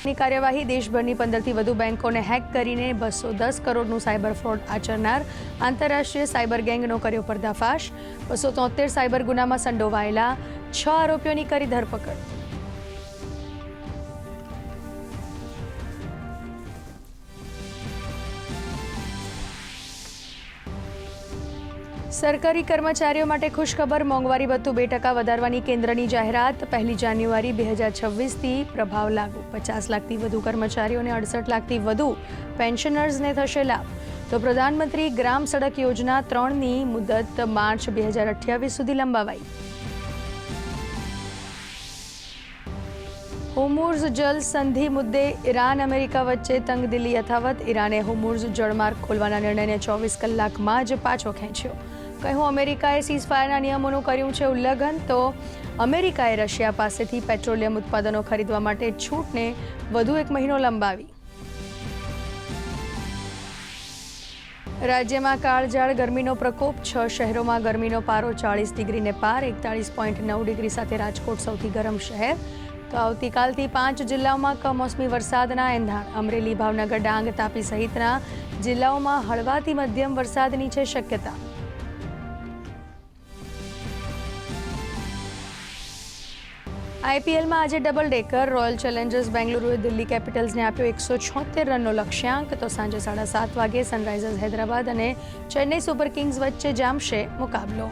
ની કાર્યવાહી દેશભરની 15થી વધુ બેંકોને હેક કરીને 210 કરોડનું સાયબર ફ્રોડ આચરનાર આંતરરાષ્ટ્રીય સાયબર ગેંગનો કર્યો પર્દાફાશ। 273 સાયબર ગુનામાં સંડોવાયેલા 6 આરોપીઓની કરી ધરપકડ। સરકારી કર્મચારીઓ માટે ખુશખબર, મોંઘવારી ભથ્થું 2% વધારવાની કેન્દ્રની જાહેરાત। 1 જાન્યુઆરી 2026થી પ્રભાવ લાગુ। 50 લાખથી વધુ કર્મચારીઓને 68 લાખથી વધુ પેન્શનર્સને થશે લાભ। તો પ્રધાનમંત્રી ગ્રામ સડક યોજના 3ની મુદત માર્ચ 2028 સુધી લંબાવાઈ। હોર્મુઝ જલ સંધિ મુદ્દે ઈરાન અમેરિકા વચ્ચે તંગદિલી યથાવત। ઈરાને હોર્મુઝ જળમાર્ગ ખોલવાના નિર્ણયને 24 કલાકમાં જ પાછો ખેંચ્યો। કહ્યું, અમેરિકાએ સીઝફાયરના નિયમોનું કર્યું છે ઉલ્લંઘન। તો અમેરિકાએ રશિયા પાસેથી પેટ્રોલિયમ ઉત્પાદનો ખરીદવા માટે છૂટને વધુ 1 મહિનો લંબાવી। રાજ્યમાં કાળઝાળ ગરમીનો પ્રકોપ। 6 શહેરોમાં ગરમીનો પારો 40 ડિગ્રીને પાર। 41.9 ડિગ્રી સાથે રાજકોટ સૌથી ગરમ શહેર। તો આવતીકાલથી 5 જિલ્લાઓમાં કમોસમી વરસાદના એંધાણ। અમરેલી, ભાવનગર, ડાંગ, તાપી સહિતના જિલ્લાઓમાં હળવાથી મધ્યમ વરસાદની છે શક્યતા। આઈપીએલમાં આજે ડબલ ડેકર। રોયલ ચેલેન્જર્સ બેંગલુરુએ દિલ્હી કેપિટલ્સને આપ્યો 176 રનનો લક્ષ્યાંક। તો સાંજે 7:30 વાગે સનરાઇઝર્સ હૈદરાબાદ અને ચેન્નઈ સુપર કિંગ્સ વચ્ચે જામશે મુકાબલો।